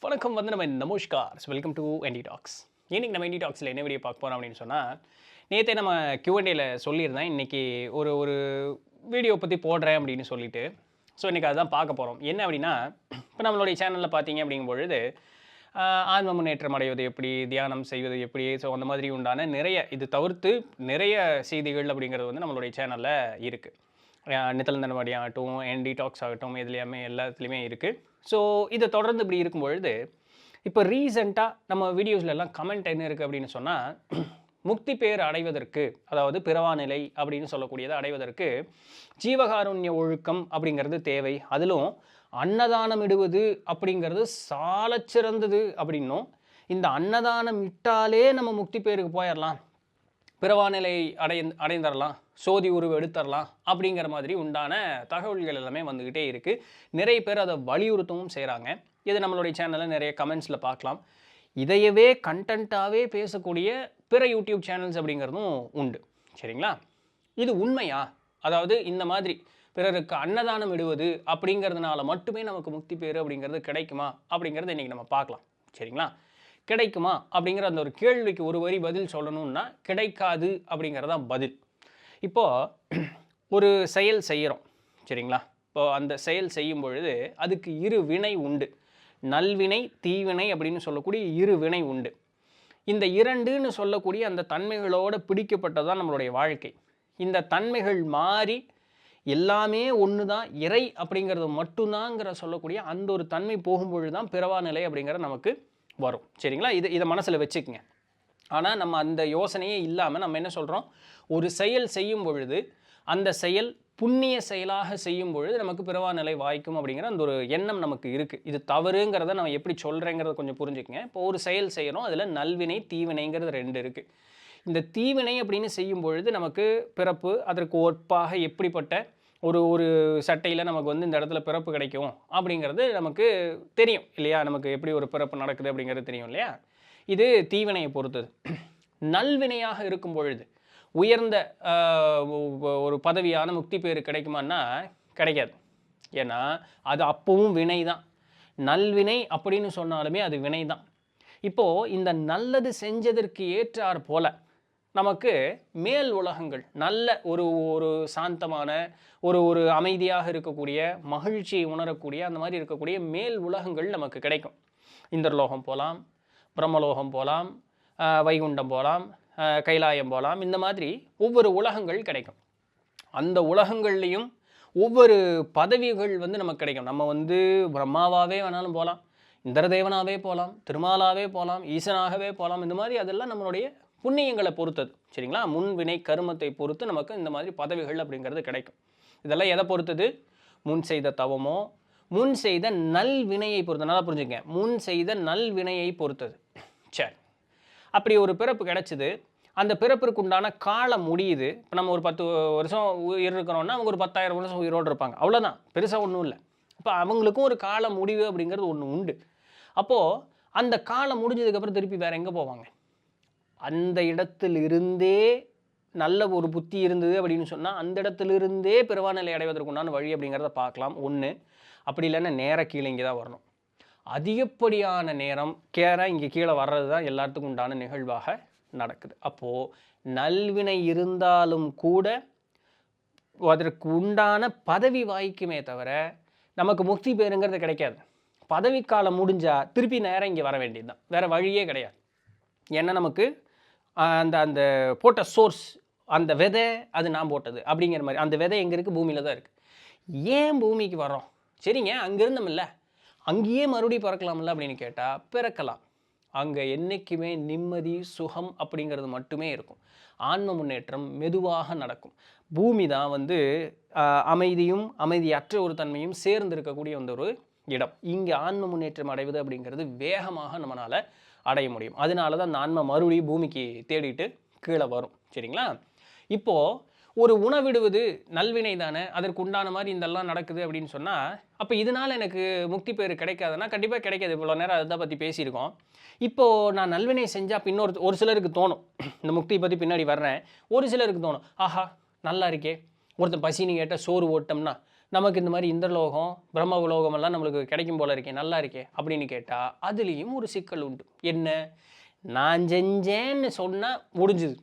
வணக்கம் வந்து நம்ம நமஸ்கார் வெல்கம் டு என்டி டாக்ஸ். இன்னைக்கு நம்ம என்டி டாக்ஸில் என்ன வீடியோ பார்க்க போகிறோம் அப்படின்னு சொன்னால், நேற்றே நம்ம Q&Aல சொல்லியிருந்தேன் இன்னைக்கு ஒரு ஒரு வீடியோ பற்றி போடுறேன் அப்படின்னு சொல்லிட்டு. ஸோ இன்றைக்கி அதுதான் பார்க்க போகிறோம். என்ன அப்படின்னா, இப்போ நம்மளுடைய சேனலில் பார்த்தீங்க அப்படிங்கும் பொழுது ஆன்ம முன்னேற்றம் அடைவது எப்படி, தியானம் செய்வது எப்படி, ஸோ அந்த மாதிரி உண்டான நிறைய இது தவிர்த்து நிறைய செய்திகள் அப்படிங்கிறது வந்து நம்மளுடைய சேனலில் இருக்குது. நித்தலந்தனவாடி ஆகட்டும், என்டி டாக்ஸ் ஆகட்டும், இதுலையுமே எல்லாத்துலேயுமே இருக்குது. ஸோ இதை தொடர்ந்து இப்படி இருக்கும் பொழுது, இப்போ ரீசெண்டாக நம்ம வீடியோஸ்லாம் கமெண்ட் என்ன இருக்குது அப்படின்னு சொன்னால், முக்தி பேர் அடைவதற்கு, அதாவது பிறவா நிலை அப்படின்னு சொல்லக்கூடியதை அடைவதற்கு ஜீவகாருண்ய ஒழுக்கம் அப்படிங்கிறது தேவை. அதிலும் அன்னதானம் இடுவது அப்படிங்கிறது சாலச் சிறந்தது அப்படின்னும், இந்த அன்னதானம் இட்டாலே நம்ம முக்தி பேருக்கு போயிடலாம், பிறவா நிலை அடைந்தரலாம், சோதி உருவு எடுத்துடலாம் அப்படிங்கிற மாதிரி உண்டான தகவல்கள் எல்லாமே வந்துக்கிட்டே இருக்குது. நிறைய பேர் அதை வலியுறுத்தவும் செய்கிறாங்க. இது நம்மளுடைய சேனலில் நிறைய கமெண்ட்ஸில் பார்க்கலாம். இதையவே கண்டென்ட்டாகவே பேசக்கூடிய பிற யூடியூப் சேனல்ஸ் அப்படிங்கிறதும் உண்டு. சரிங்களா? இது உண்மையா? அதாவது இந்த மாதிரி பிறருக்கு அன்னதானம் இடுவது அப்படிங்கிறதுனால மட்டுமே நமக்கு முக்தி பேர் அப்படிங்கிறது கிடைக்குமா அப்படிங்கிறத இன்றைக்கி நம்ம பார்க்கலாம். சரிங்களா? கிடைக்குமா அப்படிங்கிற அந்த ஒரு கேள்விக்கு ஒரு வரி பதில் சொல்லணும்னா கிடைக்காது அப்படிங்கிறதான் பதில். இப்போது ஒரு செயல் செய்கிறோம். சரிங்களா? இப்போது அந்த செயல் செய்யும் பொழுது அதுக்கு இரு வினை உண்டு. நல்வினை, தீவினை அப்படின்னு சொல்லக்கூடிய இரு வினை உண்டு. இந்த இரண்டுன்னு சொல்லக்கூடிய அந்த தன்மைகளோடு பிடிக்கப்பட்டது தான் நம்மளுடைய வாழ்க்கை. இந்த தன்மைகள் மாறி எல்லாமே ஒன்று தான், இறை அப்படிங்கிறது மட்டும்தாங்கிற சொல்லக்கூடிய அந்த ஒரு தன்மை போகும்பொழுது தான் பிறவா நிலை அப்படிங்கிற நமக்கு வரும். சரிங்களா? இதை மனசில் வச்சுக்கங்க. ஆனால் நம்ம அந்த யோசனையே இல்லாமல் நம்ம என்ன சொல்கிறோம், ஒரு செயல் செய்யும் பொழுது அந்த செயல் புண்ணிய செயலாக செய்யும் பொழுது நமக்கு பிறவா நிலை வாய்க்கும் அப்படிங்கிற அந்த ஒரு எண்ணம் நமக்கு இருக்குது. இது தவறுங்கிறத நம்ம எப்படி சொல்கிறேங்கிறத கொஞ்சம் புரிஞ்சுக்கங்க. இப்போ ஒரு செயல் செய்கிறோம், அதில் நல்வினை தீவினைங்கிறது ரெண்டு இருக்குது. இந்த தீவினை அப்படின்னு செய்யும் பொழுது நமக்கு பிறப்பு, அதற்கு ஒப்பாக எப்படிப்பட்ட ஒரு ஒரு சட்டையில் நமக்கு வந்து இந்த இடத்துல பிறப்பு கிடைக்கும் அப்படிங்கிறது நமக்கு தெரியும் இல்லையா? நமக்கு எப்படி ஒரு பிறப்பு நடக்குது அப்படிங்கிறது தெரியும் இல்லையா? இது தீவினையை பொறுத்தது. நல்வினையாக இருக்கும் பொழுது உயர்ந்த ஒரு பதவியான முக்தி பேர் கிடைக்குமான்னா கிடைக்காது. ஏன்னா அது அப்பவும் வினை தான். நல்வினை அப்படின்னு சொன்னாலுமே அது வினை தான். இப்போது இந்த நல்லது செஞ்சதற்கு ஏற்றார் போல நமக்கு மேல் உலகங்கள், நல்ல ஒரு ஒரு சாந்தமான ஒரு ஒரு அமைதியாக இருக்கக்கூடிய, மகிழ்ச்சியை உணரக்கூடிய அந்த மாதிரி இருக்கக்கூடிய மேல் உலகங்கள் நமக்கு கிடைக்கும். இந்திரலோகம் போகலாம், பிரம்மலோகம் போகலாம், வைகுண்டம் போகலாம், கைலாயம் போகலாம். இந்த மாதிரி ஒவ்வொரு உலகங்கள் கிடைக்கும். அந்த உலகங்கள்லேயும் ஒவ்வொரு பதவிகள் வந்து நமக்கு கிடைக்கும். நம்ம வந்து பிரம்மாவாகவே வேணாலும் போகலாம், இந்திரதேவனாகவே போகலாம், திருமாலாவே போகலாம், ஈசனாகவே போகலாம். இந்த மாதிரி அதெல்லாம் நம்மளுடைய புண்ணியங்களை பொறுத்தது. சரிங்களா? முன்வினை கருமத்தை பொறுத்து நமக்கு இந்த மாதிரி பதவிகள் அப்படிங்கிறது கிடைக்கும். இதெல்லாம் எதை பொறுத்தது? முன் செய்த தவமோ, முன் செய்த நல்வினையை பொறுத்து. நல்லா புரிஞ்சுங்க, முன் செய்த நல்வினையை பொறுத்தது. சரி, அப்படி ஒரு பிறப்பு கிடைச்சிது. அந்த பிறப்பிற்கு உண்டான காலம் முடியுது. இப்போ நம்ம ஒரு 10 வருஷம் உயிர் இருக்கிறோன்னா அவங்க ஒரு 10,000 வருஷம் உயிரோடு இருப்பாங்க. அவ்வளோதான், பெருசாக ஒன்றும் இல்லை. இப்போ அவங்களுக்கும் ஒரு கால முடிவு அப்படிங்கிறது ஒன்று உண்டு. அப்போது அந்த காலம் முடிஞ்சதுக்கப்புறம் திருப்பி வேறு எங்கே போவாங்க? அந்த இடத்திலிருந்தே நல்ல ஒரு புத்தி இருந்தது அப்படின்னு சொன்னால் அந்த இடத்துலிருந்தே பிறவா நிலை அடைவதற்கு உண்டான வழி அப்படிங்கிறத பார்க்கலாம். ஒன்று, அப்படி இல்லைன்னா நேராக கீழே இங்கே தான் வரணும். அதிகப்படியான நேரம் இங்கே கீழே வர்றது தான் எல்லாத்துக்கும் உண்டான நிகழ்வாக நடக்குது. அப்போது நல்வினை இருந்தாலும் கூட அதற்கு உண்டான பதவி வாய்க்குமே தவிர நமக்கு முக்தி பேருங்கிறது கிடைக்காது. பதவி காலம் முடிஞ்சால் திருப்பி நேரம் இங்கே வர வேண்டியது தான், வேறு வழியே கிடையாது. ஏன்னா நமக்கு அந்த அந்த போட்ட சோர்ஸ், அந்த விதை அது நான் போட்டது அப்படிங்கிற மாதிரி அந்த விதை எங்கே இருக்குது? பூமியில் தான் இருக்குது. ஏன் பூமிக்கு வர்றோம்? சரிங்க, அங்கே இருந்தோம்ல, அங்கேயே மறுபடியும் பிறக்கலாம்ல அப்படின்னு கேட்டால் பிறக்கலாம். அங்கே என்றைக்குமே நிம்மதி, சுகம் அப்படிங்கிறது மட்டுமே இருக்கும். ஆன்ம முன்னேற்றம் மெதுவாக நடக்கும். பூமி தான் வந்து அமைதியும் அமைதியற்ற ஒரு தன்மையும் சேர்ந்து இருக்கக்கூடிய அந்த ஒரு இடம். இங்கே ஆன்ம முன்னேற்றம் அடைவது அப்படிங்கிறது வேகமாக நம்மளால் அடைய முடியும். அதனால தான் அந்த ஆன்மா மறுபடியும் பூமிக்கு தேடிட்டு கீழே வரும். சரிங்களா? இப்போது ஒரு உணவிடுவது நல்வினை தானே, அதற்கு உண்டான மாதிரி இதெல்லாம் நடக்குது அப்படின்னு சொன்னால், அப்போ இதனால் எனக்கு முக்தி பேர் கிடைக்காதுன்னா கண்டிப்பாக கிடைக்காது. இவ்வளோ நேரம் அதை பற்றி பேசியிருக்கோம். இப்போது நான் நல்வினை செஞ்சால் இப்போ ஒரு சிலருக்கு தோணும், இந்த முக்தியை பற்றி பின்னாடி வர்றேன், ஒரு சிலருக்கு தோணும், ஆஹா நல்லா இருக்கே, ஒருத்தன் பசின்னு கேட்டால் சோறு ஓட்டோம்னா நமக்கு இந்த மாதிரி இந்திரலோகம் பிரம்ம உலோகமெல்லாம் நம்மளுக்கு கிடைக்கும் போல இருக்கே, நல்லா இருக்கே அப்படின்னு கேட்டால் அதுலேயும் ஒரு சிக்கல் உண்டு. என்ன, நான் செஞ்சேன்னு சொன்னால் முடிஞ்சுது.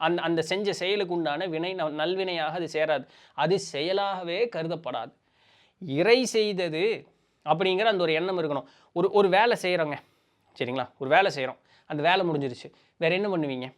அந்த அந்த செஞ்ச செயலுக்கு உண்டான வினை நல்வினையாக அது சேராது, அது செயலாகவே கருதப்படாது. இறை செய்தது அப்படிங்கிற அந்த ஒரு எண்ணம் இருக்கணும். ஒரு வேலை செய்கிறோங்க, சரிங்களா, ஒரு வேலை செய்கிறோம், அந்த வேலை முடிஞ்சிருச்சு, வேறு என்ன பண்ணுவீங்க?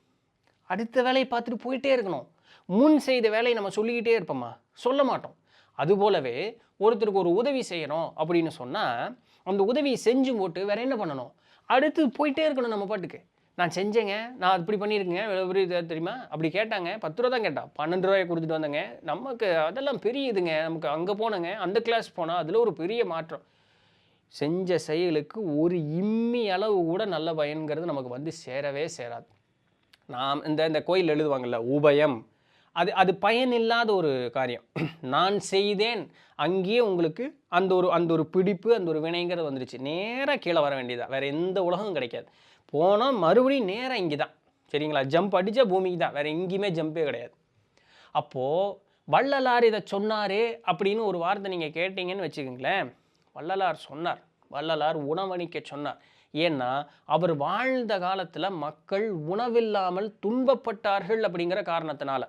அடுத்த வேலையை பார்த்துட்டு போயிட்டே இருக்கணும். முன் செய்த வேலையை நம்ம சொல்லிக்கிட்டே இருப்போமா? சொல்ல மாட்டோம். அதுபோலவே ஒருத்தருக்கு ஒரு உதவி செய்யணும் அப்படின்னு சொன்னால் அந்த உதவியை செஞ்சு போட்டு வேறு என்ன பண்ணணும்? அடுத்து போயிட்டே இருக்கணும் நம்ம பாட்டுக்கு. நான் செஞ்சேங்க, நான் இப்படி பண்ணியிருக்கேங்க, பெரிய இதாக தெரியுமா? அப்படி கேட்டாங்க, 10 ரூபா தான் கேட்டான், 12 ரூபாயை கொடுத்துட்டு வந்தேங்க, நமக்கு அதெல்லாம் பெரிய இதுங்க, நமக்கு அங்கே போனேங்க, அந்த கிளாஸ் போனால் அதில் ஒரு பெரிய மாற்றம். செஞ்ச செயலுக்கு ஒரு இம்மி அளவு கூட நல்ல பயன்கிறது நமக்கு வந்து சேரவே சேராது. நாம் இந்த கோயில் எழுதுவாங்கள்ல உபயம், அது பயனில்லாத ஒரு காரியம். நான் செய்தேன், அங்கேயே உங்களுக்கு அந்த ஒரு பிடிப்பு, அந்த ஒரு வினைங்கிறது வந்துடுச்சு, நேராக கீழே வர வேண்டியதான், வேறு எந்த உலகம் கிடைக்காது. போனால் மறுபடியும் நேராக இங்கே தான், சரிங்களா, ஜம்ப் அடித்தா பூமிக்கு தான், வேறு எங்கேயுமே ஜம்பே கிடையாது. அப்போது வள்ளலார் இதை சொன்னாரே அப்படின்னு ஒரு வார்த்தை நீங்கள் கேட்டிங்கன்னு வச்சுக்கோங்களேன், வள்ளலார் சொன்னார், வள்ளலார் உணவளிக்க சொன்னார். ஏன்னா அவர் வாழ்ந்த காலத்தில் மக்கள் உணவில்லாமல் துன்பப்பட்டார்கள் அப்படிங்கிற காரணத்தினால.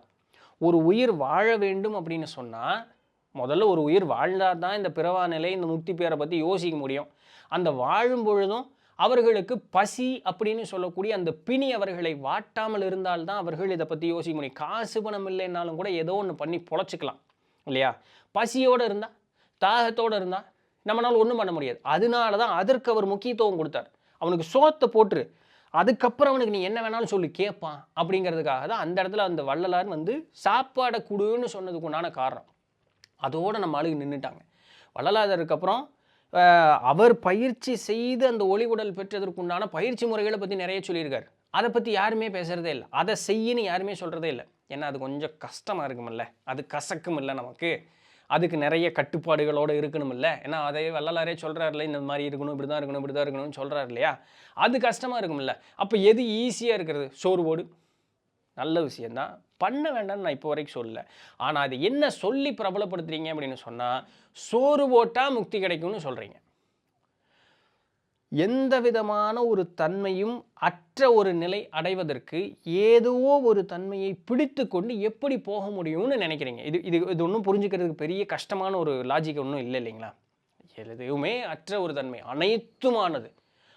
ஒரு உயிர் வாழ வேண்டும் அப்படின்னு சொன்னால் முதல்ல ஒரு உயிர் வாழ்ந்தால் தான் இந்த பிறவா நிலை, இந்த முக்தி பேரை பற்றி யோசிக்க முடியும். அந்த வாழும் பொழுதும் அவர்களுக்கு பசி அப்படின்னு சொல்லக்கூடிய அந்த பிணி அவர்களை வாட்டாமல் இருந்தால்தான் அவர்கள் இதை பற்றி யோசிக்க முடியும். காசு பணம் இல்லைன்னாலும் கூட ஏதோ ஒன்று பண்ணி பொழைச்சிக்கலாம் இல்லையா? பசியோடு இருந்தால், தாகத்தோடு இருந்தால் நம்மளால் ஒன்றும் பண்ண முடியாது. அதனால தான் அதற்கு அவர் முக்கியத்துவம் கொடுத்தார். அவனுக்கு சோத்தை போட்டுரு, அதுக்கப்புறம் அவனுக்கு நீ என்ன வேணாலும் சொல்லி கேட்பான் அப்படிங்கிறதுக்காக தான் அந்த இடத்துல அந்த வள்ளலார் வந்து சாப்பாடை கொடுன்னு சொன்னதுக்கு உண்டான காரணம். அதோடு நம்ம ஆளுக்கு நின்றுட்டாங்க. வள்ளலாருக்கு அப்புறம் அவர் பயிற்சி செய்து அந்த ஒளிவுடல் பெற்றதற்கு உண்டான பயிற்சி முறைகளை பற்றி நிறைய சொல்லியிருக்காரு. அதை பற்றி யாருமே பேசுகிறதே இல்லை, அதை செய்யன்னு யாருமே சொல்கிறதே இல்லை. ஏன்னா அது கொஞ்சம் கஷ்டமாக இருக்குமில்ல, அது கசக்கும் இல்லை நமக்கு, அதுக்கு நிறைய கட்டுப்பாடுகளோடு இருக்கணும் இல்லை. ஏன்னா அதை வள்ளலாரே சொல்கிறாருல, இந்த மாதிரி இருக்கணும், இப்படி தான் இருக்கணும், இப்படி தான் இருக்கணும்னு சொல்கிறார் இல்லையா? அது கஷ்டமாக இருக்குமில்ல. அப்போ எது ஈஸியாக இருக்கிறது? சோறு போடு, நல்ல விஷயந்தான், பண்ண வேண்டாம்னு நான் இப்போ வரைக்கும் சொல்லலை. ஆனால் அது என்ன சொல்லி பிரபலப்படுத்துறீங்க அப்படின்னு சொன்னால், சோறு போட்டால் முக்தி கிடைக்கும்னு சொல்கிறீங்க. எந்த விதமான ஒரு தன்மையும் அற்ற ஒரு நிலை அடைவதற்கு ஏதோ ஒரு தன்மையை பிடித்து கொண்டு எப்படி போக முடியும்னு நினைக்கிறீங்க. இது ஒன்றும் புரிஞ்சுக்கிறதுக்கு பெரிய கஷ்டமான ஒரு லாஜிக் ஒன்றும் இல்லை இல்லைங்களா? எதுவுமே அற்ற ஒரு தன்மை, அனைத்துமானது.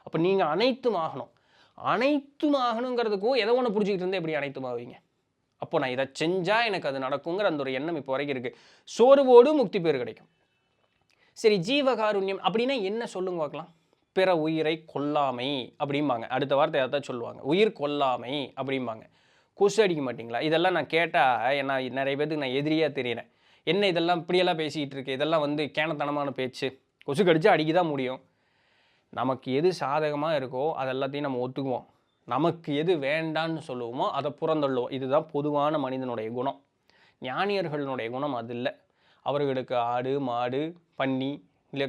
அப்போ நீங்கள் அனைத்தும் ஆகணும். அனைத்தும் ஆகணுங்கிறதுக்கும் எதை ஒன்று புரிஞ்சுக்கிட்டு இருந்தால் எப்படி அனைத்தும் ஆவீங்க? அப்போ நான் இதை செஞ்சால் எனக்கு அது நடக்குங்கிற அந்த ஒரு எண்ணம் இப்போ வரைக்கும் இருக்குது. சோறுவோடு முக்தி பேர் கிடைக்கும். சரி, ஜீவகாருண்யம் அப்படின்னா என்ன சொல்லுங்க பார்க்கலாம். பிற உயிரை கொல்லாமை அப்படிம்பாங்க. அடுத்த வார்த்தை அதான் சொல்லுவாங்க, உயிர் கொல்லாமை அப்படிம்பாங்க. கொசு அடிக்க மாட்டிங்களா? இதெல்லாம் நான் கேட்டால் என்ன நிறைய பேருக்கு நான் எதிரியாக தெரியிறேன். என்ன இதெல்லாம் இப்படியெல்லாம் பேசிக்கிட்டு இருக்கு, இதெல்லாம் வந்து கேனத்தனமான பேச்சு, கொசு கடிச்சா அடிக்க தான் முடியும். நமக்கு எது சாதகமாக இருக்கோ அது எல்லாத்தையும் நம்ம ஒத்துக்குவோம், நமக்கு எது வேண்டான்னு சொல்லுவோமோ அதை புறந்தள்ளுவோம். இதுதான் பொதுவான மனிதனுடைய குணம். ஞானியர்களுடைய குணம் அது இல்லை. அவர்களுக்கு ஆடு மாடு பன்னி இல்லை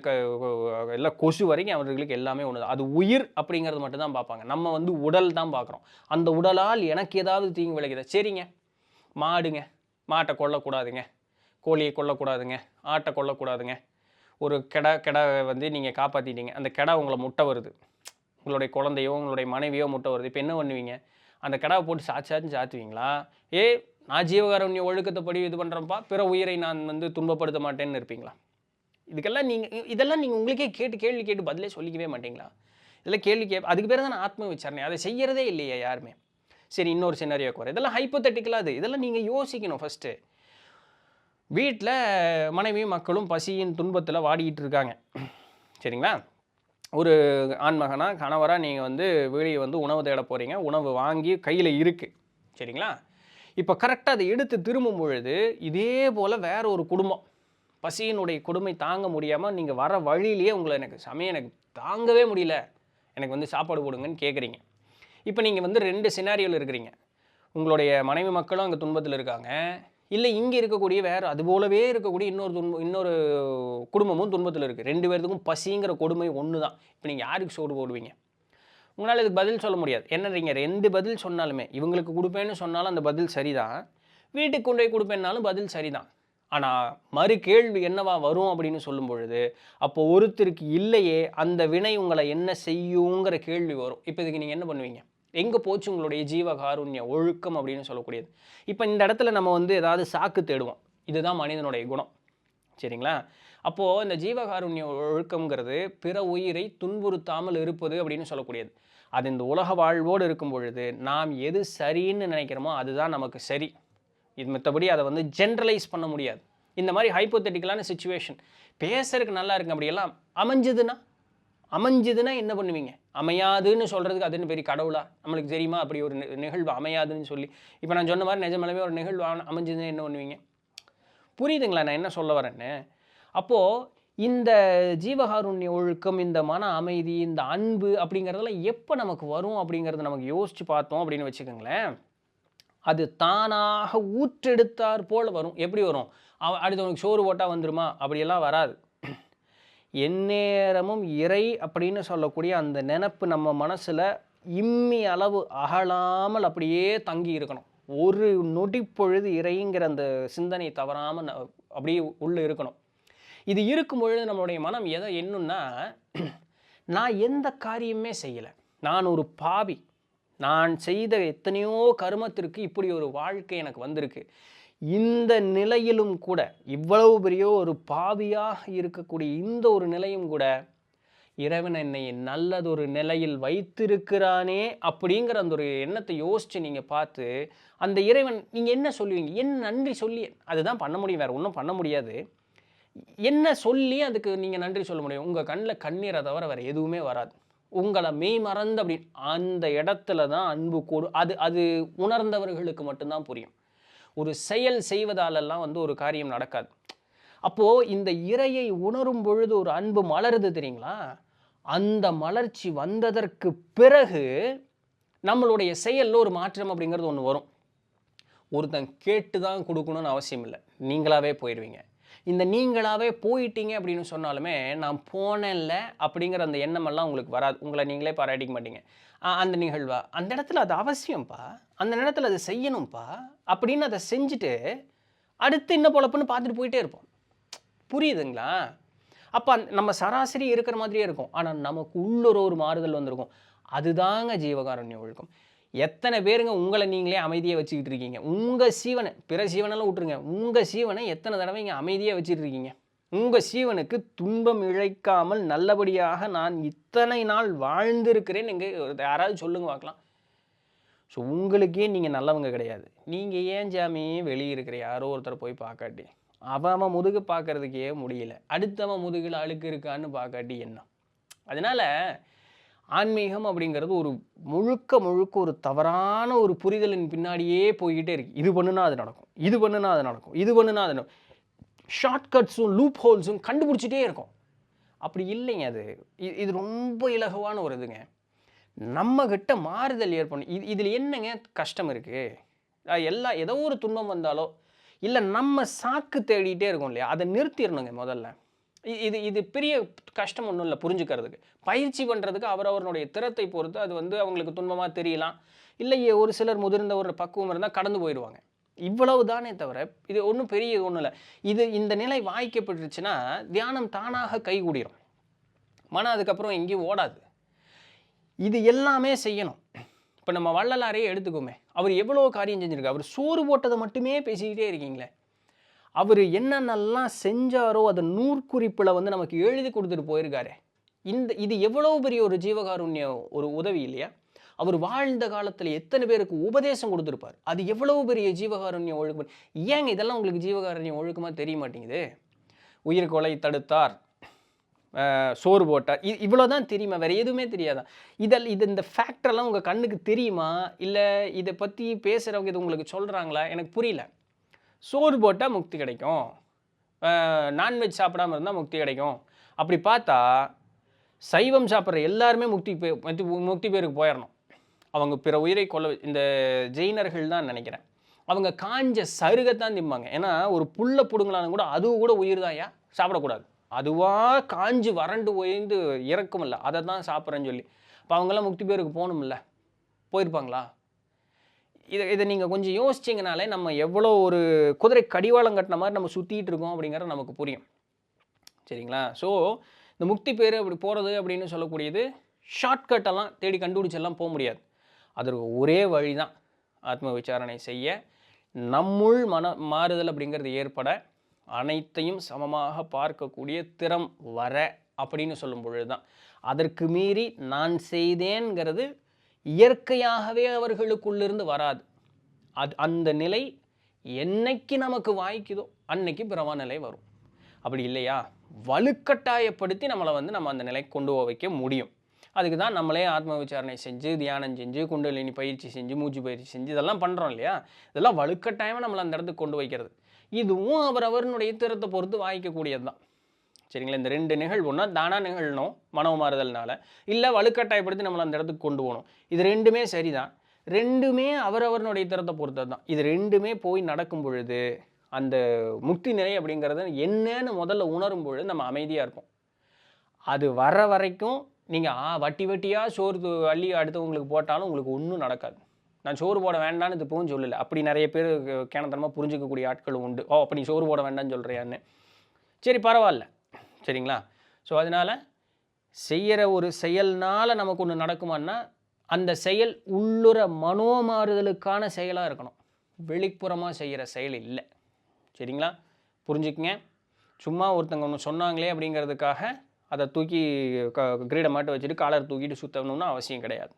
எல்லாம் கொசு வரைக்கும் அவர்களுக்கு எல்லாமே ஒன்று தான். அது உயிர் அப்படிங்கிறது மட்டும்தான் பார்ப்பாங்க. நம்ம வந்து உடல் தான் பார்க்குறோம். அந்த உடலால் எனக்கு ஏதாவது தீங்கு விளைக்குதா? சரிங்க, மாடுங்க, மாட்டை கொல்லக்கூடாதுங்க, கோழியை கொல்லக்கூடாதுங்க, ஆட்டை கொல்லக்கூடாதுங்க. ஒரு கெடா வந்து நீங்கள் காப்பாற்றிட்டீங்க, அந்த கெடா உங்களை முட்டை வருது, உங்களுடைய குழந்தையோ உங்களுடைய மனைவியோ முட்டை வருது. இப்போ என்ன பண்ணுவீங்க? அந்த கெடாவை போட்டு சாத்துவீங்களா? நான் ஜீவகாருண்ய ஒழுக்கத்தைப்படி இது பண்ணுறேன்ப்பா, பிற உயிரை நான் வந்து துன்பப்படுத்த மாட்டேன்னு இருப்பீங்களா? இதெல்லாம் நீங்கள் உங்களுக்கே கேள்வி கேட்டு பதிலே சொல்லிக்கவே மாட்டீங்களா? இதெல்லாம் கேள்வி அதுக்கு பேர் தான் ஆத்ம விசாரணை. அதை செய்கிறதே இல்லையா யாருமே. சரி, இன்னொரு சினாரியோக்கு வர, இதெல்லாம் ஹைப்போதெட்டிக்கலாக இதெல்லாம் நீங்கள் யோசிக்கணும். ஃபஸ்ட்டு வீட்டில் மனைவியும் மக்களும் பசியின் துன்பத்தில் வாடிக்கிட்டு இருக்காங்க, சரிங்களா? ஒரு ஆண்மகனாக கணவராக நீங்கள் வந்து வெளியே வந்து உணவு தேட போகிறீங்க, உணவு வாங்கி கையில் இருக்குது, சரிங்களா? இப்போ கரெக்டாக அதை எடுத்து திரும்பும் பொழுது இதே போல் வேற ஒரு குடும்பம் பசியினுடைய கொடுமை தாங்க முடியாமல் நீங்கள் வர வழியிலேயே எனக்கு தாங்கவே முடியல, எனக்கு வந்து சாப்பாடு போடுங்கன்னு கேட்குறீங்க. இப்போ நீங்கள் வந்து 2 சினாரியோவில் இருக்கிறீங்க. உங்களுடைய மனைவி மக்களும் அங்கே துன்பத்தில் இருக்காங்க, இல்லை இங்கே இருக்கக்கூடிய வேறு அது போலவே இருக்கக்கூடிய இன்னொரு குடும்பமும் துன்பத்தில் இருக்குது. 2 பேர்த்துக்கும் பசிங்கிற கொடுமை ஒன்று தான். இப்போ நீங்கள் யாருக்கு சோறு போடுவீங்க? உங்களால் இதுக்கு பதில் சொல்ல முடியாது. என்னறீங்க, 2 பதில் சொன்னாலுமே, இவங்களுக்கு கொடுப்பேன்னு சொன்னாலும் அந்த பதில் சரிதான், வீட்டுக்கு கொண்டு போய் கொடுப்பேன்னாலும் பதில் சரிதான். ஆனால் மறு கேள்வி என்னவா வரும் அப்படின்னு சொல்லும் பொழுது, அப்போ ஒருத்தருக்கு இல்லையே அந்த வினை உங்களை என்ன செய்யுங்கிற கேள்வி வரும். இப்போ இதுக்கு நீங்கள் என்ன பண்ணுவீங்க? எங்கே போச்சு உங்களுடைய ஜீவகாருண்ய ஒழுக்கம் அப்படின்னு சொல்லக்கூடியது? இப்போ இந்த இடத்துல நம்ம வந்து ஏதாவது சாக்கு தேடுவோம். இதுதான் மனிதனுடைய குணம். சரிங்களா? அப்போது இந்த ஜீவகாருண்ய ஒழுக்கம்ங்கிறது பிற உயிரை துன்புறுத்தாமல் இருப்பது அப்படின்னு சொல்லக்கூடியது. அது இந்த உலக வாழ்வோடு இருக்கும் பொழுது நாம் எது சரின்னு நினைக்கிறோமோ அதுதான் நமக்கு சரி. இது மற்றபடி அதை வந்து ஜென்ரலைஸ் பண்ண முடியாது. இந்த மாதிரி ஹைப்போதெட்டிக்கலான சிச்சுவேஷன் பேசுறதுக்கு நல்லா இருக்கு, அப்படியெல்லாம் அமைஞ்சுதுன்னா என்ன பண்ணுவீங்க? அமையாதுன்னு சொல்கிறதுக்கு அதுன்னு பெரிய கடவுளா? நம்மளுக்கு தெரியுமா அப்படி ஒரு நிகழ்வு அமையாதுன்னு சொல்லி? இப்போ நான் சொன்ன மாதிரி நிஜமாலுமே ஒரு நிகழ்வு அமைஞ்சதுன்னா என்ன பண்ணுவீங்க? புரியுதுங்களா நான் என்ன சொல்ல வரேன்னு? அப்போது இந்த ஜீவகாருண்ய ஒழுக்கம், இந்த மன அமைதி, இந்த அன்பு அப்படிங்கிறதெல்லாம் எப்போ நமக்கு வரும் அப்படிங்கிறத நமக்கு யோசித்து பார்த்தோம் அப்படின்னு வச்சுக்கோங்களேன், அது தானாக ஊற்றெடுத்தார் போல் வரும். எப்படி வரும்? அடுத்தவனுக்கு சோறு போட்டால் வந்துருமா? அப்படியெல்லாம் வராது. எந்நேரமும் இறை அப்படின்னு சொல்லக்கூடிய அந்த நினப்பு நம்ம மனசில் இம்மி அளவு அகலாமல் அப்படியே தங்கி இருக்கணும். ஒரு நொடி பொழுது இறைங்கிற அந்த சிந்தனை தவறாமல் அப்படியே உள்ளே இருக்கணும். இது இருக்கும் பொழுது நம்மளுடைய மனம் எதை எண்ணுன்னா, நான் எந்த காரியமே செய்யலை, நான் ஒரு பாவி, நான் செய்த எத்தனையோ கர்மத்திற்கு இப்படி ஒரு வாழ்க்கை எனக்கு வந்திருக்கு, இந்த நிலையிலும் கூட இவ்வளவு பெரிய ஒரு பாவியாக இருக்கக்கூடிய இந்த ஒரு நிலையும் கூட இறைவன் என்னை நல்லதொரு நிலையில் வைத்திருக்கிறானே அப்படிங்கிற அந்த ஒரு எண்ணத்தை யோசித்து நீங்கள் பார்த்து அந்த இறைவன் நீங்கள் என்ன சொல்லுவீங்க? என்ன நன்றி சொல்லி அதுதான் பண்ண முடியும், வேறு ஒன்றும் பண்ண முடியாது. என்ன சொல்லி அதுக்கு நீங்கள் நன்றி சொல்ல முடியும்? உங்கள் கண்ணில் கண்ணீரை தவிர வேறு எதுவுமே வராது. உங்களை மெய் மறந்து அப்படி அந்த இடத்துல தான் அன்பு கூடும். அது உணர்ந்தவர்களுக்கு மட்டும்தான் புரியும். ஒரு செயல் செய்வதாலெல்லாம் வந்து ஒரு காரியம் நடக்காது. அப்போது இந்த இறையை உணரும் பொழுது ஒரு அன்பு மலருது தெரியுங்களா? அந்த மலர்ச்சி வந்ததற்கு பிறகு நம்மளுடைய செயலில் ஒரு மாற்றம் அப்படிங்கிறது ஒன்று வரும். ஒருத்தன் கேட்டு தான் கொடுக்கணும்னு அவசியம் இல்லை, நீங்களாகவே போயிடுவீங்க. இந்த நீங்களாகவே போயிட்டீங்க அப்படின்னு சொன்னாலுமே நான் போனேன்ல அப்படிங்கிற அந்த எண்ணமெல்லாம் உங்களுக்கு வராது. உங்களை நீங்களே பாராட்டிக்க மாட்டீங்க. அந்த நிகழ்வா அந்த இடத்துல அது அவசியம்ப்பா, அந்த நேரத்தில் அதை செய்யணும்ப்பா அப்படின்னு அதை செஞ்சுட்டு அடுத்து என்ன பொழப்புன்னு பார்த்துட்டு போயிட்டே இருப்போம். புரியுதுங்களா? அப்போ நம்ம சராசரி இருக்கிற மாதிரியே இருக்கும், ஆனால் நமக்கு உள்ளொரு ஒரு மாறுதல் வந்திருக்கும். அதுதாங்க ஜீவகாருண்ய ஒழுக்கம். எத்தனை பேருங்க உங்களை நீங்களே அமைதியாக வச்சுக்கிட்டு இருக்கீங்க? உங்கள் சீவனை, பிற சீவனெல்லாம் விட்டுருங்க, உங்கள் சீவனை எத்தனை தடவை இங்கே அமைதியாக வச்சுட்டு இருக்கீங்க? உங்கள் சீவனுக்கு துன்பம் இழைக்காமல் நல்லபடியாக நான் இத்தனை நாள் வாழ்ந்திருக்கிறேன்னு இங்கே யாராவது சொல்லுங்க பார்க்கலாம். ஸோ உங்களுக்கே நீங்கள் நல்லவங்க கிடையாது. நீங்கள் ஏன் ஜாமி வெளியே இருக்கிற யாரோ ஒருத்தரை போய் பார்க்காட்டி, அவன் முதுகு பார்க்கறதுக்கே முடியல, அடுத்தவன் முதுகில் அழுக்கு இருக்கான்னு பார்க்காட்டி என்ன? அதனால் ஆன்மீகம் அப்படிங்கிறது ஒரு முழுக்க ஒரு தவறான ஒரு புரிதலின் பின்னாடியே போய்கிட்டே இருக்குது. இது பண்ணுனா அது நடக்கும், இது பண்ணுனா அது நடக்கும், இது பண்ணுனா அது நடக்கும். ஷார்ட்கட்ஸும் லூப் ஹோல்ஸும் கண்டுபிடிச்சிட்டே இருக்கும். அப்படி இல்லைங்க. அது இது ரொம்ப இலகுவான ஒரு இதுங்க. நம்மக்கிட்ட மாறுதல் ஏற்படும். இதில் என்னங்க கஷ்டம் இருக்குது? ஏதோ ஒரு துன்பம் வந்தாலோ இல்லை நம்ம சாக்கு தேடிகிட்டே இருக்கோம் இல்லையா, அதை நிறுத்திடணுங்க முதல்ல. இது பெரிய கஷ்டம் ஒன்றும் இல்லை புரிஞ்சுக்கிறதுக்கு. பயிற்சி பண்ணுறதுக்கு அவரவர்களுடைய திறத்தை பொறுத்து அது வந்து அவங்களுக்கு துன்பமாக தெரியலாம். இல்லை ஒரு சிலர் முதிர்ந்த ஒரு பக்குவம் இருந்தால் கடந்து போயிடுவாங்க. இவ்வளவு தானே தவிர இது ஒன்றும் பெரிய ஒன்றும் இல்லை. இந்த நிலை வாய்க்கப்பட்டுருச்சுன்னா தியானம் தானாக கைகூடிரும். மனம் அதுக்கப்புறம் எங்கேயும் ஓடாது. இது எல்லாமே செய்யணும். இப்போ நம்ம வள்ளலாரையே எடுத்துக்கோமே, அவர் எவ்வளோ காரியம் செஞ்சுருக்காரு. அவர் சோறு போட்டதை மட்டுமே பேசிக்கிட்டே இருக்கீங்களே. அவர் என்னென்னலாம் செஞ்சாரோ அதை நூற்குறிப்பில் வந்து நமக்கு எழுதி கொடுத்துட்டு போயிருக்காரு. இது எவ்வளோ பெரிய ஒரு ஜீவகாருண்ய ஒரு உதவி இல்லையா? அவர் வாழ்ந்த காலத்தில் எத்தனை பேருக்கு உபதேசம் கொடுத்துருப்பார். அது எவ்வளவு பெரிய ஜீவகாருண்ய ஒழுக்கம். ஏங்க இதெல்லாம் உங்களுக்கு ஜீவகாருண்ய ஒழுக்கமாக தெரிய மாட்டேங்குது? உயிர் கொலை தடுத்தார், சோறு போட்டார், இவ்வளோ தான் தெரியுமா? வேறு எதுவுமே தெரியாதா? இந்த ஃபேக்டரெல்லாம் உங்கள் கண்ணுக்கு தெரியுமா? இல்லை இதை பற்றி பேசுகிறவங்க இது உங்களுக்கு சொல்கிறாங்களா? எனக்கு புரியல. சோறு போட்டால் முக்தி கிடைக்கும், நான்வெஜ் சாப்பிடாமல் இருந்தால் முக்தி கிடைக்கும். அப்படி பார்த்தா சைவம் சாப்பிட்ற எல்லாருமே முக்தி பேருக்கு போயிடணும். அவங்க பிற உயிரை கொள்ள, இந்த ஜெயினர்கள் தான் நினைக்கிறேன், அவங்க காஞ்ச சருகத்தான் திம்பாங்க. ஏன்னா ஒரு புல்லை பிடுங்கலான்னு கூட அது கூட உயிர் தான், ஏன் சாப்பிடக்கூடாது? அதுவாக காஞ்சு வறண்டு ஓய்ந்து இறக்கும் இல்லை, அதை தான் சாப்பிட்றேன்னு சொல்லி. இப்போ அவங்கெல்லாம் முக்தி பேருக்கு போகணும் இல்லை, போயிருப்பாங்களா? இதை நீங்கள் கொஞ்சம் யோசிச்சிங்கனாலே நம்ம எவ்வளோ ஒரு குதிரை கடிவாளம் கட்டின மாதிரி நம்ம சுற்றிட்டு இருக்கோம் அப்படிங்கிறது நமக்கு புரியும். சரிங்களா? ஸோ இந்த முக்தி பேர் அப்படி போகிறது அப்படின்னு சொல்லக்கூடியது ஷார்ட்கட்டெல்லாம் தேடி கண்டுபிடிச்செல்லாம் போக முடியாது. அதற்கு ஒரே வழி தான் ஆத்ம விசாரணை செய்ய, நம்முள் மாறுதல் அப்படிங்கிறது ஏற்பட, அனைத்தையும் சமமாக பார்க்கக்கூடிய திறம் வர அப்படின்னு சொல்லும் பொழுது தான். அதற்கு மீறி நான் செய்தேன்கிறது இயற்கையாகவே அவர்களுக்குள்ளிருந்து வராது. அந்த நிலை என்னைக்கு நமக்கு வாய்க்குதோ அன்னைக்கு பிரம நிலை வரும். அப்படி இல்லையா, வலுக்கட்டாயப்படுத்தி நம்மளை நம்ம அந்த நிலைக்கு கொண்டு வைக்க முடியும். அதுக்கு தான் நம்மளே ஆத்ம விசாரணை செஞ்சு, தியானம் செஞ்சு, குண்டலினி பயிற்சி செஞ்சு, மூச்சு பயிற்சி செஞ்சு இதெல்லாம் பண்ணுறோம் இல்லையா? இதெல்லாம் வலுக்கட்டாயமாக நம்மளை அந்த இடத்துக்கு கொண்டு வைக்கிறது. இதுவும் அவரவருடைய திறத்தை பொறுத்து வாய்க்கக்கூடியது தான். சரிங்களா? இந்த 2 நிகழ்வு ஒன்றா தானாக நிகழணும் மனோ மாறுதல்னால, இல்லை வலுக்கட்டாயப்படுத்தி நம்மளை அந்த இடத்துக்கு கொண்டு போகணும். இது 2மே சரிதான். 2மே அவரவருடைய திறத்தை பொறுத்தது தான். இது 2மே போய் நடக்கும் பொழுது அந்த முக்தி நிலை அப்படிங்கிறது என்னன்னு முதல்ல உணரும் பொழுது நம்ம அமைதியாக இருப்போம். அது வர வரைக்கும் நீங்கள் வட்டி வட்டியாக சோறு அள்ளி அடுத்தவங்களுக்கு போட்டாலும் உங்களுக்கு ஒன்றும் நடக்காது. நான் சோறு போட வேண்டான்னு இது இப்போவும் சொல்லலை. அப்படி நிறைய பேர் கேனத்தனமாக புரிஞ்சிக்கக்கூடிய ஆட்களும் உண்டு. அப்போ நீ சோறு போட வேண்டாம்னு சொல்கிறியான்னு. சரி, பரவாயில்ல. சரிங்களா? ஸோ அதனால் செய்கிற ஒரு செயல்னால் நமக்கு ஒன்று நடக்குமான்னா, அந்த செயல் உள்ளுற மனோமாறுதலுக்கான செயலாக இருக்கணும். வெளிப்புறமாக செய்கிற செயல் இல்லை. சரிங்களா? புரிஞ்சுக்குங்க. சும்மா ஒருத்தங்க ஒன்று சொன்னாங்களே அப்படிங்கிறதுக்காக அதை தூக்கி கிரீடை மாட்ட வச்சுட்டு காலர் தூக்கிட்டு சுற்றணும்னு அவசியம் கிடையாது.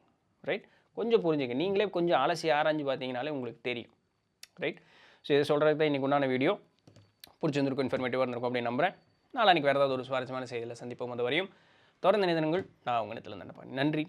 ரைட்? கொஞ்சம் புரிஞ்சுங்க. நீங்களே கொஞ்சம் அலசி ஆராய்ஞ்சு பார்த்தீங்கனாலே உங்களுக்கு தெரியும். ரைட்? ஸோ இதை சொல்கிறது தான் இன்றைக்கி உண்டான வீடியோ. பிடிச்சிருந்துருக்கும், இன்ஃபர்மேட்டிவாக இருந்திருக்கும் அப்படின்னு நம்புகிறேன். நாளைக்கு வேறு ஏதாவது ஒரு சுவாரஸ்யமான செய்தியில் சந்திப்போம். அது வரையும் தொடர்ந்து நினைதனங்கள். நான் உங்கள் இடத்துல நன்றி.